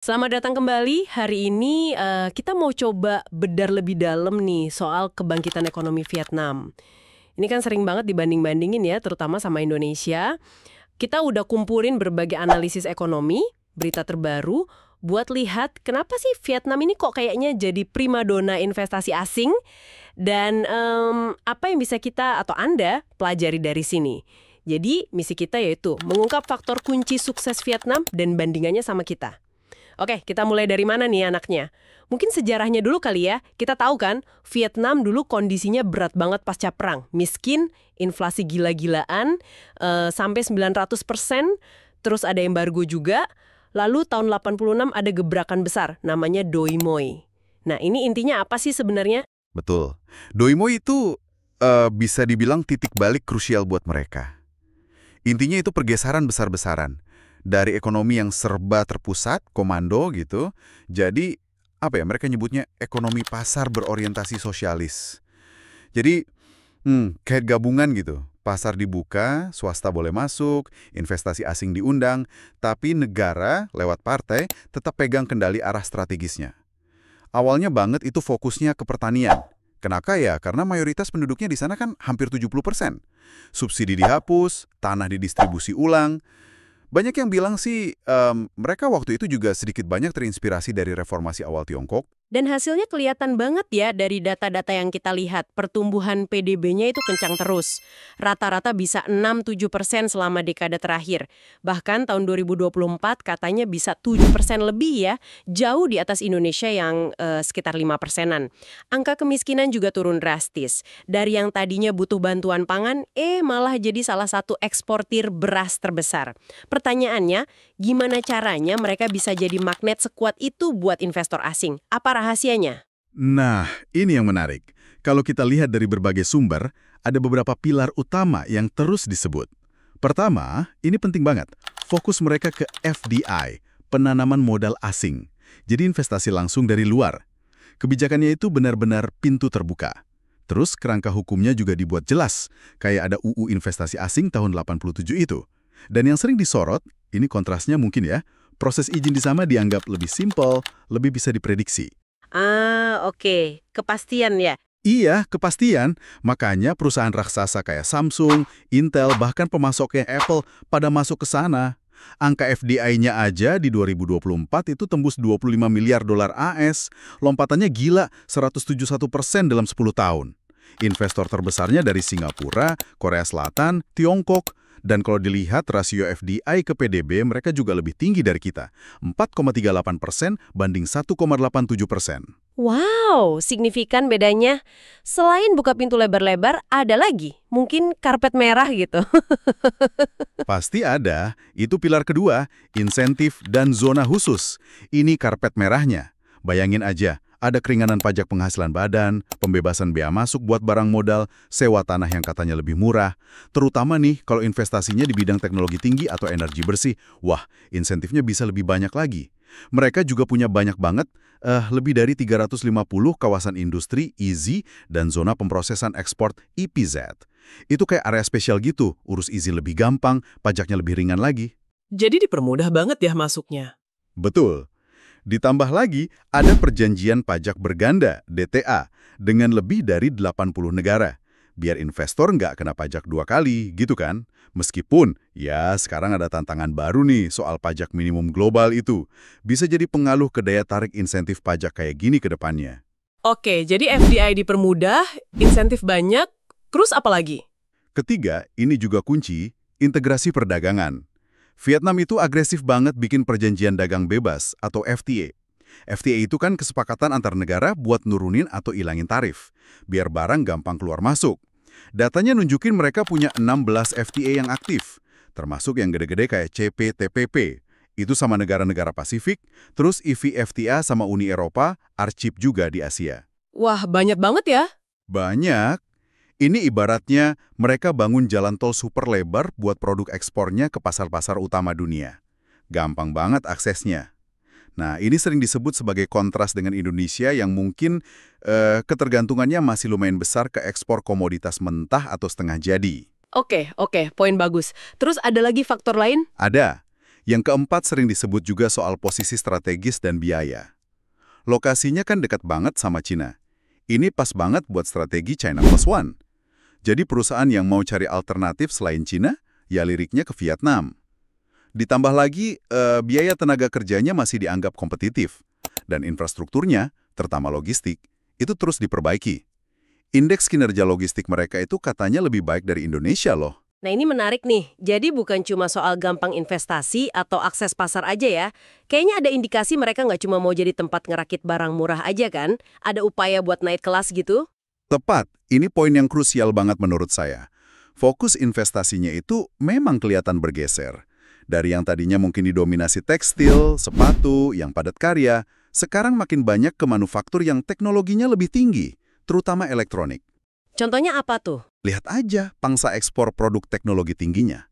Selamat datang kembali. Hari ini kita mau coba bedar lebih dalam nih soal kebangkitan ekonomi Vietnam. Ini kan sering banget dibanding-bandingin ya, terutama sama Indonesia. Kita udah kumpulin berbagai analisis ekonomi, berita terbaru, buat lihat kenapa sih Vietnam ini kok kayaknya jadi primadona investasi asing, dan apa yang bisa kita atau Anda pelajari dari sini. Jadi misi kita yaitu mengungkap faktor kunci sukses Vietnam dan bandingannya sama kita. Oke, kita mulai dari mana nih anaknya? Mungkin sejarahnya dulu kali ya. Kita tahu kan, Vietnam dulu kondisinya berat banget pasca perang. Miskin, inflasi gila-gilaan, sampai 900%, terus ada embargo juga. Lalu tahun 86 ada gebrakan besar, namanya Doi Moi. Nah, ini intinya apa sih sebenarnya? Betul. Doi Moi itu bisa dibilang titik balik krusial buat mereka. Intinya itu pergeseran besar-besaran. Dari ekonomi yang serba terpusat, komando gitu, jadi mereka nyebutnya ekonomi pasar berorientasi sosialis. Jadi kayak gabungan gitu. Pasar dibuka, swasta boleh masuk, investasi asing diundang, tapi negara lewat partai tetap pegang kendali arah strategisnya. Awalnya banget itu fokusnya ke pertanian. Kenapa ya? Karena mayoritas penduduknya di sana kan hampir 70%. Subsidi dihapus, tanah didistribusi ulang. Banyak yang bilang sih mereka waktu itu juga sedikit banyak terinspirasi dari reformasi awal Tiongkok. Dan hasilnya kelihatan banget ya dari data-data yang kita lihat. Pertumbuhan PDB-nya itu kencang terus. Rata-rata bisa 6-7% selama dekade terakhir. Bahkan tahun 2024 katanya bisa 7% lebih ya. Jauh di atas Indonesia yang sekitar 5%-an. Angka kemiskinan juga turun drastis. Dari yang tadinya butuh bantuan pangan, malah jadi salah satu eksportir beras terbesar. Pertanyaannya, gimana caranya mereka bisa jadi magnet sekuat itu buat investor asing? Apa rahasianya? Nah, ini yang menarik. Kalau kita lihat dari berbagai sumber, ada beberapa pilar utama yang terus disebut. Pertama, ini penting banget. Fokus mereka ke FDI, penanaman modal asing. Jadi investasi langsung dari luar. Kebijakannya itu benar-benar pintu terbuka. Terus kerangka hukumnya juga dibuat jelas, kayak ada UU Investasi Asing tahun 87 itu. Dan yang sering disorot, ini kontrasnya mungkin ya, proses izin di sana dianggap lebih simpel, lebih bisa diprediksi. Oke. Kepastian ya? Iya, kepastian. Makanya perusahaan raksasa kayak Samsung, Intel, bahkan pemasoknya Apple pada masuk ke sana. Angka FDI-nya aja di 2024 itu tembus 25 miliar dolar AS. Lompatannya gila, 171% dalam 10 tahun. Investor terbesarnya dari Singapura, Korea Selatan, Tiongkok. Dan kalau dilihat rasio FDI ke PDB, mereka juga lebih tinggi dari kita. 4,38% banding 1,87%. Wow, signifikan bedanya. Selain buka pintu lebar-lebar, ada lagi. Mungkin karpet merah gitu. Pasti ada. Itu pilar kedua, insentif dan zona khusus. Ini karpet merahnya. Bayangin aja, ada keringanan pajak penghasilan badan, pembebasan bea masuk buat barang modal, sewa tanah yang katanya lebih murah. Terutama nih kalau investasinya di bidang teknologi tinggi atau energi bersih. Wah, insentifnya bisa lebih banyak lagi. Mereka juga punya banyak banget, lebih dari 350 kawasan industri, EZ, dan zona pemrosesan ekspor EPZ. Itu kayak area spesial gitu, urus izin lebih gampang, pajaknya lebih ringan lagi. Jadi dipermudah banget ya masuknya. Betul. Ditambah lagi, ada perjanjian pajak berganda, DTA, dengan lebih dari 80 negara. Biar investor nggak kena pajak 2 kali, gitu kan? Meskipun, ya sekarang ada tantangan baru nih soal pajak minimum global itu. Bisa jadi pengaruh ke daya tarik insentif pajak kayak gini ke depannya. Oke, jadi FDI dipermudah, insentif banyak, terus apa lagi? Ketiga, ini juga kunci, integrasi perdagangan. Vietnam itu agresif banget bikin perjanjian dagang bebas atau FTA. FTA itu kan kesepakatan antar negara buat nurunin atau ilangin tarif, biar barang gampang keluar masuk. Datanya nunjukin mereka punya 16 FTA yang aktif, termasuk yang gede-gede kayak CPTPP. Itu sama negara-negara Pasifik, terus EVFTA sama Uni Eropa, RCEP juga di Asia. Wah, banyak banget ya. Banyak. Ini ibaratnya mereka bangun jalan tol super lebar buat produk ekspornya ke pasar-pasar utama dunia. Gampang banget aksesnya. Nah, ini sering disebut sebagai kontras dengan Indonesia yang mungkin ketergantungannya masih lumayan besar ke ekspor komoditas mentah atau setengah jadi. Oke, poin bagus. Terus ada lagi faktor lain? Ada. Yang keempat sering disebut juga soal posisi strategis dan biaya. Lokasinya kan dekat banget sama Cina. Ini pas banget buat strategi China Plus One. Jadi perusahaan yang mau cari alternatif selain Cina, ya liriknya ke Vietnam. Ditambah lagi, biaya tenaga kerjanya masih dianggap kompetitif. Dan infrastrukturnya, terutama logistik, itu terus diperbaiki. Indeks kinerja logistik mereka itu katanya lebih baik dari Indonesia loh. Nah ini menarik nih, jadi bukan cuma soal gampang investasi atau akses pasar aja ya. Kayaknya ada indikasi mereka nggak cuma mau jadi tempat ngerakit barang murah aja kan? Ada upaya buat naik kelas gitu? Tepat, ini poin yang krusial banget menurut saya. Fokus investasinya itu memang kelihatan bergeser. Dari yang tadinya mungkin didominasi tekstil, sepatu, yang padat karya, sekarang makin banyak ke manufaktur yang teknologinya lebih tinggi, terutama elektronik. Contohnya apa tuh? Lihat aja pangsa ekspor produk teknologi tingginya.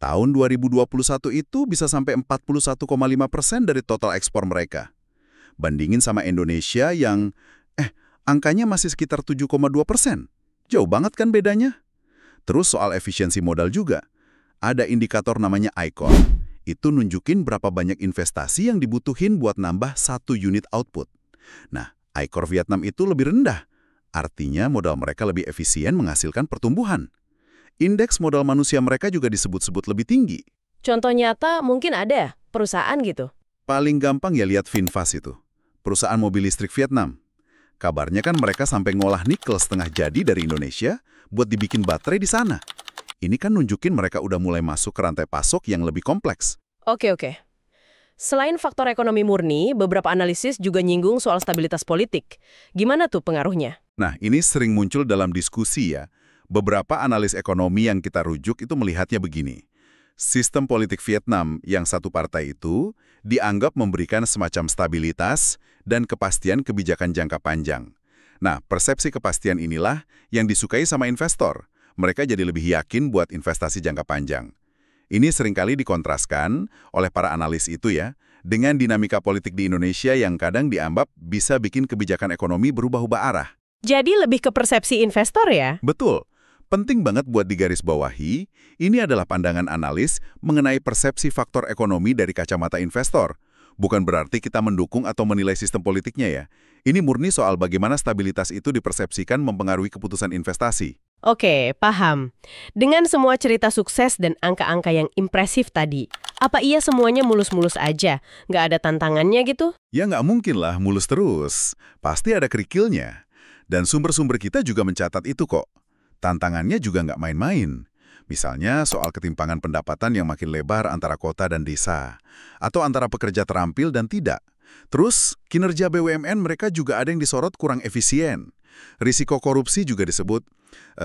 Tahun 2021 itu bisa sampai 41,5% dari total ekspor mereka. Bandingin sama Indonesia yang, angkanya masih sekitar 7,2%. Jauh banget kan bedanya? Terus soal efisiensi modal juga. Ada indikator namanya ICOR. Itu nunjukin berapa banyak investasi yang dibutuhin buat nambah 1 unit output. Nah, ICOR Vietnam itu lebih rendah. Artinya modal mereka lebih efisien menghasilkan pertumbuhan. Indeks modal manusia mereka juga disebut-sebut lebih tinggi. Contoh nyata mungkin ada, perusahaan gitu. Paling gampang ya lihat VinFast itu, perusahaan mobil listrik Vietnam. Kabarnya kan mereka sampai ngolah nikel setengah jadi dari Indonesia buat dibikin baterai di sana. Ini kan nunjukin mereka udah mulai masuk ke rantai pasok yang lebih kompleks. Oke. Selain faktor ekonomi murni, beberapa analisis juga nyinggung soal stabilitas politik. Gimana tuh pengaruhnya? Nah, ini sering muncul dalam diskusi ya. Beberapa analis ekonomi yang kita rujuk itu melihatnya begini. Sistem politik Vietnam yang satu partai itu dianggap memberikan semacam stabilitas dan kepastian kebijakan jangka panjang. Nah, persepsi kepastian inilah yang disukai sama investor. Mereka jadi lebih yakin buat investasi jangka panjang. Ini seringkali dikontraskan oleh para analis itu ya, dengan dinamika politik di Indonesia yang kadang dianggap bisa bikin kebijakan ekonomi berubah-ubah arah. Jadi lebih ke persepsi investor ya? Betul. Penting banget buat digarisbawahi, ini adalah pandangan analis mengenai persepsi faktor ekonomi dari kacamata investor. Bukan berarti kita mendukung atau menilai sistem politiknya ya. Ini murni soal bagaimana stabilitas itu dipersepsikan mempengaruhi keputusan investasi. Oke, paham. Dengan semua cerita sukses dan angka-angka yang impresif tadi, apa iya semuanya mulus-mulus aja? Nggak ada tantangannya gitu? Ya nggak mungkin lah mulus terus. Pasti ada kerikilnya. Dan sumber-sumber kita juga mencatat itu kok. Tantangannya juga nggak main-main. Misalnya soal ketimpangan pendapatan yang makin lebar antara kota dan desa. Atau antara pekerja terampil dan tidak. Terus, kinerja BUMN mereka juga ada yang disorot kurang efisien. Risiko korupsi juga disebut.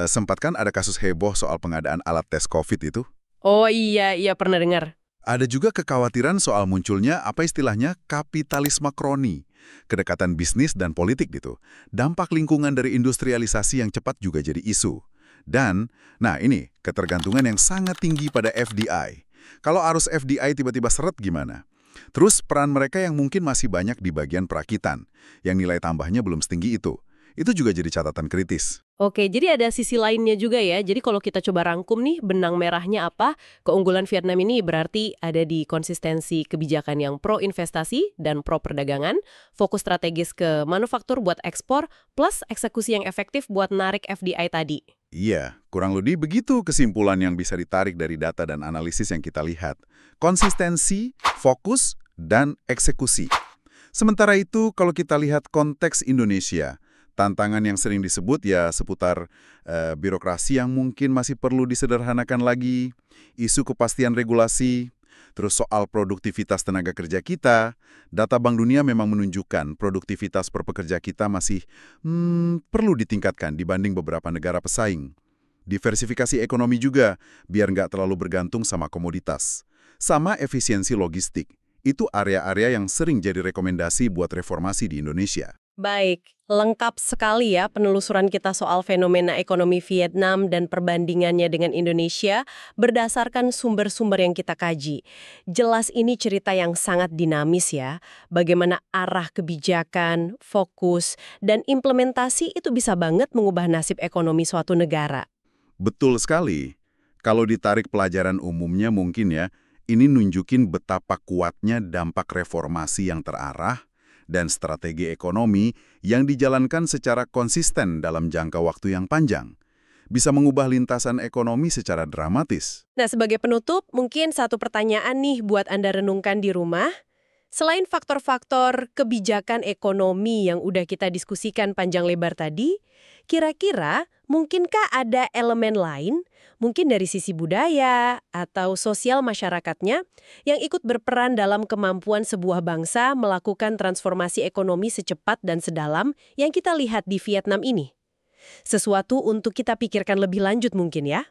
Sempat kan ada kasus heboh soal pengadaan alat tes COVID itu. Oh iya pernah dengar. Ada juga kekhawatiran soal munculnya apa istilahnya kapitalisme kroni. Kedekatan bisnis dan politik gitu. Dampak lingkungan dari industrialisasi yang cepat juga jadi isu. Dan, nah ini, ketergantungan yang sangat tinggi pada FDI. Kalau arus FDI tiba-tiba seret gimana? Terus peran mereka yang mungkin masih banyak di bagian perakitan, yang nilai tambahnya belum setinggi itu. Itu juga jadi catatan kritis. Oke, jadi ada sisi lainnya juga ya. Jadi kalau kita coba rangkum nih, benang merahnya apa? Keunggulan Vietnam ini berarti ada di konsistensi kebijakan yang pro-investasi dan pro-perdagangan, fokus strategis ke manufaktur buat ekspor, plus eksekusi yang efektif buat narik FDI tadi. Iya, kurang lebih begitu kesimpulan yang bisa ditarik dari data dan analisis yang kita lihat. Konsistensi, fokus, dan eksekusi. Sementara itu, kalau kita lihat konteks Indonesia, tantangan yang sering disebut ya seputar birokrasi yang mungkin masih perlu disederhanakan lagi, isu kepastian regulasi, terus soal produktivitas tenaga kerja kita. Data Bank Dunia memang menunjukkan produktivitas per pekerja kita masih perlu ditingkatkan dibanding beberapa negara pesaing. Diversifikasi ekonomi juga, biar nggak terlalu bergantung sama komoditas. Sama efisiensi logistik. Itu area-area yang sering jadi rekomendasi buat reformasi di Indonesia. Baik, lengkap sekali ya penelusuran kita soal fenomena ekonomi Vietnam dan perbandingannya dengan Indonesia berdasarkan sumber-sumber yang kita kaji. Jelas ini cerita yang sangat dinamis ya, bagaimana arah kebijakan, fokus, dan implementasi itu bisa banget mengubah nasib ekonomi suatu negara. Betul sekali. Kalau ditarik pelajaran umumnya mungkin ya, ini nunjukin betapa kuatnya dampak reformasi yang terarah dan strategi ekonomi yang dijalankan secara konsisten dalam jangka waktu yang panjang. Bisa mengubah lintasan ekonomi secara dramatis. Nah, sebagai penutup, mungkin satu pertanyaan nih buat Anda renungkan di rumah. Selain faktor-faktor kebijakan ekonomi yang udah kita diskusikan panjang lebar tadi, kira-kira mungkinkah ada elemen lain, mungkin dari sisi budaya atau sosial masyarakatnya, yang ikut berperan dalam kemampuan sebuah bangsa melakukan transformasi ekonomi secepat dan sedalam yang kita lihat di Vietnam ini? Sesuatu untuk kita pikirkan lebih lanjut mungkin ya.